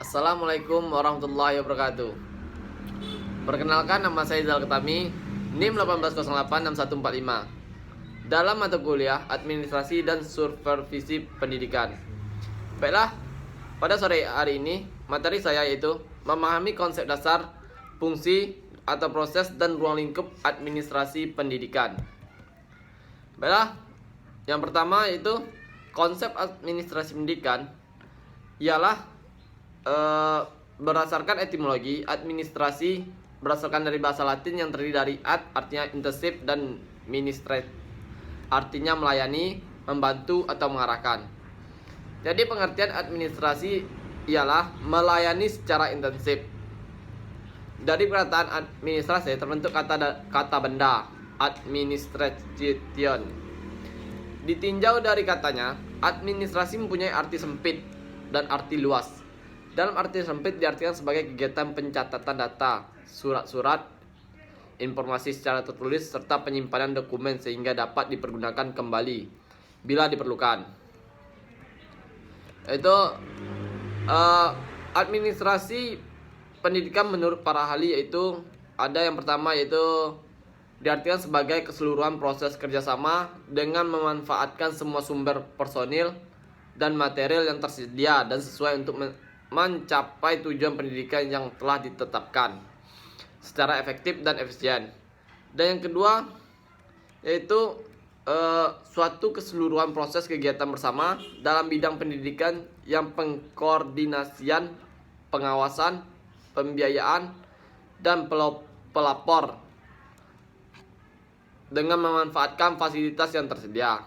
Assalamualaikum warahmatullahi wabarakatuh. Perkenalkan, nama saya Zal Ketami, NIM 18086145. Dalam mata kuliah Administrasi dan Supervisi Pendidikan. Baiklah, pada sore hari ini materi saya yaitu memahami konsep dasar, fungsi atau proses dan ruang lingkup administrasi pendidikan. Baiklah, yang pertama yaitu konsep administrasi pendidikan ialah berdasarkan etimologi, administrasi berdasarkan dari bahasa Latin yang terdiri dari ad artinya internship dan ministrate artinya melayani, membantu atau mengarahkan. Jadi pengertian administrasi ialah melayani secara intensif. Dari perkataan administrasi terbentuk kata benda administration. Ditinjau dari katanya, administrasi mempunyai arti sempit dan arti luas. Dalam arti sempit diartikan sebagai kegiatan pencatatan data, surat-surat, informasi secara tertulis, serta penyimpanan dokumen sehingga dapat dipergunakan kembali bila diperlukan. Itu administrasi pendidikan menurut para ahli yaitu ada yang pertama yaitu diartikan sebagai keseluruhan proses kerjasama dengan memanfaatkan semua sumber personil dan material yang tersedia dan sesuai untuk mencapai tujuan pendidikan yang telah ditetapkan secara efektif dan efisien. Dan yang kedua yaitu suatu keseluruhan proses kegiatan bersama dalam bidang pendidikan yang pengkoordinasian, pengawasan, pembiayaan, dan pelapor dengan memanfaatkan fasilitas yang tersedia,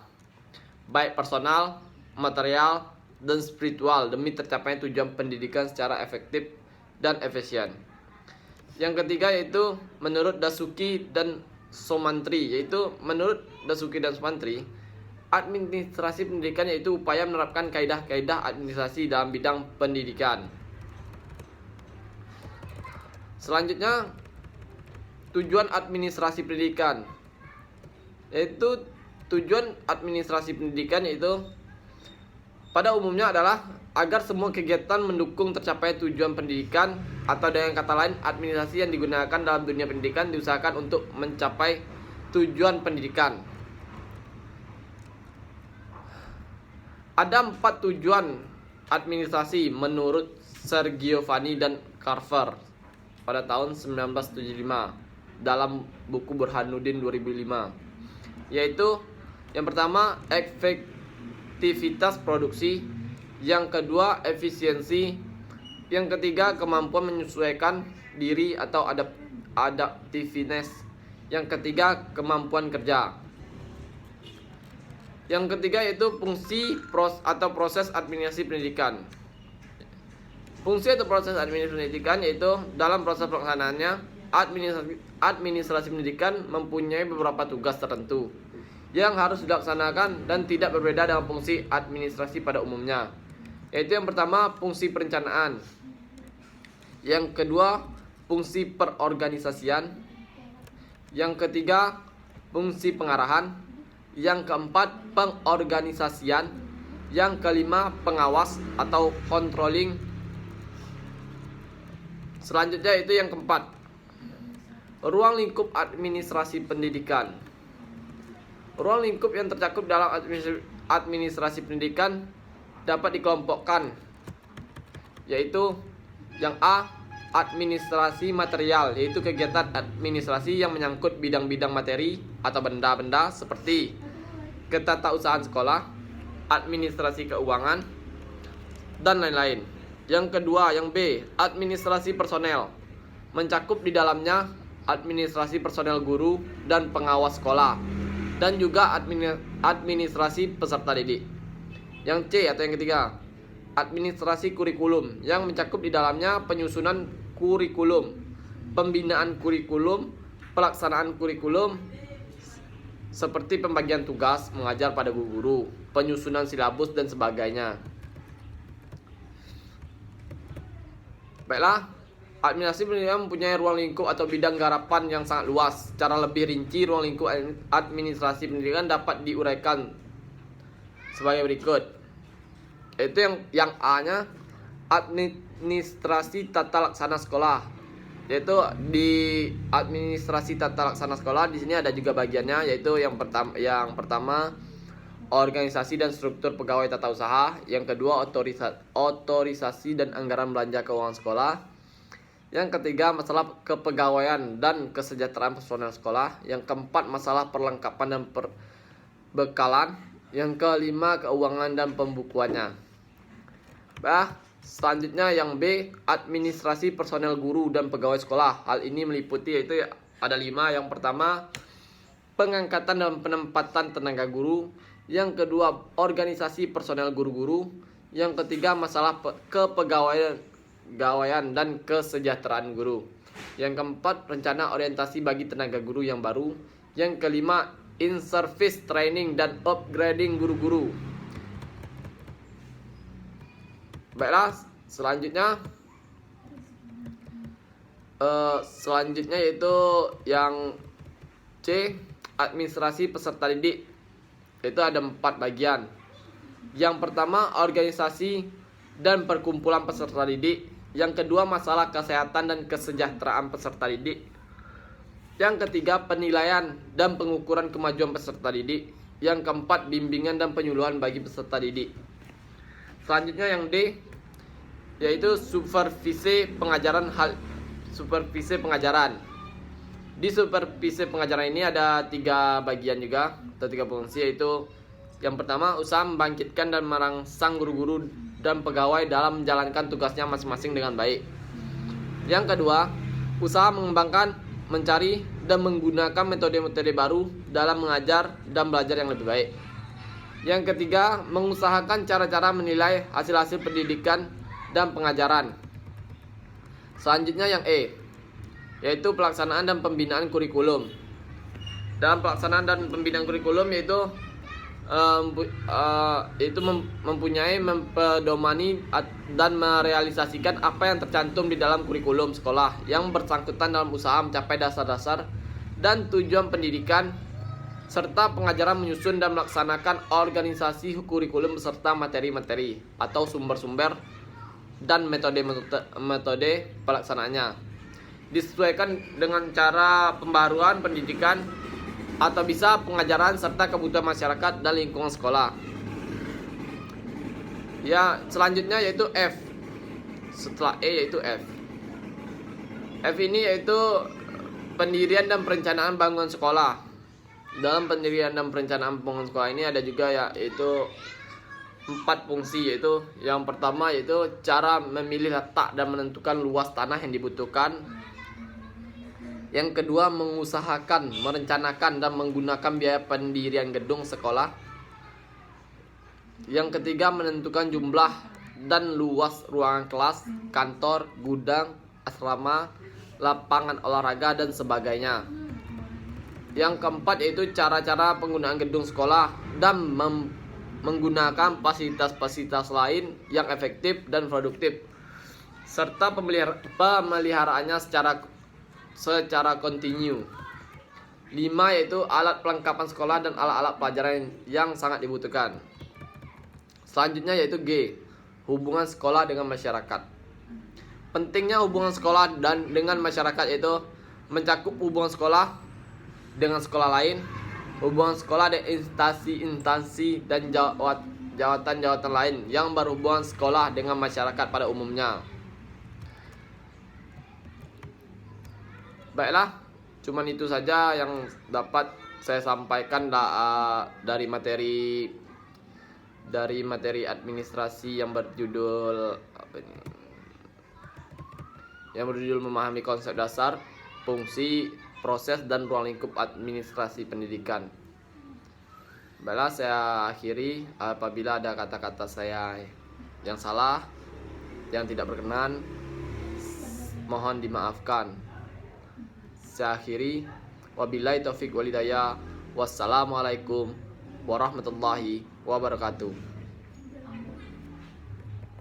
baik personal, material, dan spiritual demi tercapainya tujuan pendidikan secara efektif dan efisien. Yang ketiga yaitu menurut Dasuki dan Somantri, yaitu menurut Dasuki dan Somantri, administrasi pendidikan yaitu upaya menerapkan kaidah-kaidah administrasi dalam bidang pendidikan. Selanjutnya, tujuan administrasi pendidikan, yaitu tujuan administrasi pendidikan yaitu pada umumnya adalah agar semua kegiatan mendukung tercapai tujuan pendidikan, atau dengan kata lain administrasi yang digunakan dalam dunia pendidikan diusahakan untuk mencapai tujuan pendidikan. Ada 4 tujuan administrasi menurut Sergiovanni dan Carver pada tahun 1975 dalam buku Burhanuddin 2005, yaitu yang pertama efektivitas produksi, yang kedua efisiensi, yang ketiga kemampuan menyesuaikan diri atau adaptiveness, yang ketiga kemampuan kerja. Yang ketiga yaitu fungsi atau proses administrasi pendidikan. Fungsi atau proses administrasi pendidikan yaitu dalam proses pelaksanaannya administrasi pendidikan mempunyai beberapa tugas tertentu yang harus dilaksanakan dan tidak berbeda dengan fungsi administrasi pada umumnya. Yaitu yang pertama fungsi perencanaan, yang kedua fungsi perorganisasian, yang ketiga fungsi pengarahan, yang keempat pengorganisasian, yang kelima pengawas atau controlling. Selanjutnya itu yang keempat, ruang lingkup administrasi pendidikan. Ruang lingkup yang tercakup dalam administrasi pendidikan dapat dikelompokkan, yaitu yang A, administrasi material, yaitu kegiatan administrasi yang menyangkut bidang-bidang materi atau benda-benda seperti ketatausahaan sekolah, administrasi keuangan, dan lain-lain. Yang kedua, yang B, administrasi personel, mencakup di dalamnya administrasi personel guru dan pengawas sekolah, dan juga administrasi peserta didik. Yang C atau yang ketiga, administrasi kurikulum, yang mencakup di dalamnya penyusunan kurikulum, pembinaan kurikulum, pelaksanaan kurikulum seperti pembagian tugas mengajar pada guru-guru, penyusunan silabus dan sebagainya. Baiklah, administrasi pendidikan mempunyai ruang lingkup atau bidang garapan yang sangat luas. Secara lebih rinci, ruang lingkup administrasi pendidikan dapat diuraikan sebagai berikut. Itu yang A-nya administrasi tata laksana sekolah. Yaitu di administrasi tata laksana sekolah di sini ada juga bagiannya, yaitu yang pertama organisasi dan struktur pegawai tata usaha, yang kedua otorisasi dan anggaran belanja keuangan sekolah, yang ketiga masalah kepegawaian dan kesejahteraan personel sekolah, yang keempat masalah perlengkapan dan perbekalan, yang kelima keuangan dan pembukuannya. Selanjutnya yang B, administrasi personel guru dan pegawai sekolah. Hal ini meliputi yaitu ada 5. Yang pertama, pengangkatan dan penempatan tenaga guru. Yang kedua, organisasi personel guru-guru. Yang ketiga, masalah kepegawaian dan kesejahteraan guru. Yang keempat, rencana orientasi bagi tenaga guru yang baru. Yang kelima, in-service training dan upgrading guru-guru. Baiklah, selanjutnya yaitu yang C, administrasi peserta didik. Itu ada 4 bagian. Yang pertama, organisasi dan perkumpulan peserta didik. Yang kedua, masalah kesehatan dan kesejahteraan peserta didik. Yang ketiga, penilaian dan pengukuran kemajuan peserta didik. Yang keempat, bimbingan dan penyuluhan bagi peserta didik. Selanjutnya yang D, yaitu supervisi pengajaran. Di supervisi pengajaran ini ada 3 bagian juga, atau 3 fungsi, yaitu yang pertama, usaha membangkitkan dan merangsang guru-guru dan pegawai dalam menjalankan tugasnya masing-masing dengan baik. Yang kedua, usaha mengembangkan, mencari, dan menggunakan metode-metode baru dalam mengajar dan belajar yang lebih baik. Yang ketiga, mengusahakan cara-cara menilai hasil-hasil pendidikan dan pengajaran. Selanjutnya yang E, yaitu pelaksanaan dan pembinaan kurikulum. Dalam pelaksanaan dan pembinaan kurikulum yaitu mempedomani dan merealisasikan apa yang tercantum di dalam kurikulum sekolah yang bersangkutan dalam usaha mencapai dasar-dasar dan tujuan pendidikan, serta pengajaran menyusun dan melaksanakan organisasi kurikulum beserta materi-materi atau sumber-sumber dan metode pelaksanaannya, disesuaikan dengan cara pembaruan pendidikan atau bisa pengajaran serta kebutuhan masyarakat dan lingkungan sekolah. Ya, selanjutnya yaitu F. Setelah E yaitu F. F ini yaitu pendirian dan perencanaan bangunan sekolah. Dalam pendirian dan perencanaan bangunan sekolah ini ada juga yaitu 4 fungsi, yaitu yang pertama yaitu cara memilih letak dan menentukan luas tanah yang dibutuhkan. Yang kedua, mengusahakan, merencanakan dan menggunakan biaya pendirian gedung sekolah. Yang ketiga, menentukan jumlah dan luas ruangan kelas, kantor, gudang, asrama, lapangan olahraga dan sebagainya. Yang keempat yaitu cara-cara penggunaan gedung sekolah dan menggunakan fasilitas-fasilitas lain yang efektif dan produktif, serta pemeliharaannya secara kontinu. 5 yaitu alat perlengkapan sekolah dan alat-alat pelajaran yang sangat dibutuhkan. Selanjutnya yaitu G, hubungan sekolah dengan masyarakat. Pentingnya hubungan sekolah dan dengan masyarakat yaitu mencakup hubungan sekolah dengan sekolah lain, hubungan sekolah dengan instansi dan jawatan-jawatan lain yang berhubungan sekolah dengan masyarakat pada umumnya. Baiklah, cuman itu saja yang dapat saya sampaikan dari materi administrasi yang berjudul memahami konsep dasar, fungsi, proses dan ruang lingkup administrasi pendidikan. Baiklah, saya akhiri. Apabila ada kata-kata saya yang salah, yang tidak berkenan, mohon dimaafkan. Saya akhiri. Wabillahi taufiq wal hidayah. Wassalamualaikum warahmatullahi wabarakatuh.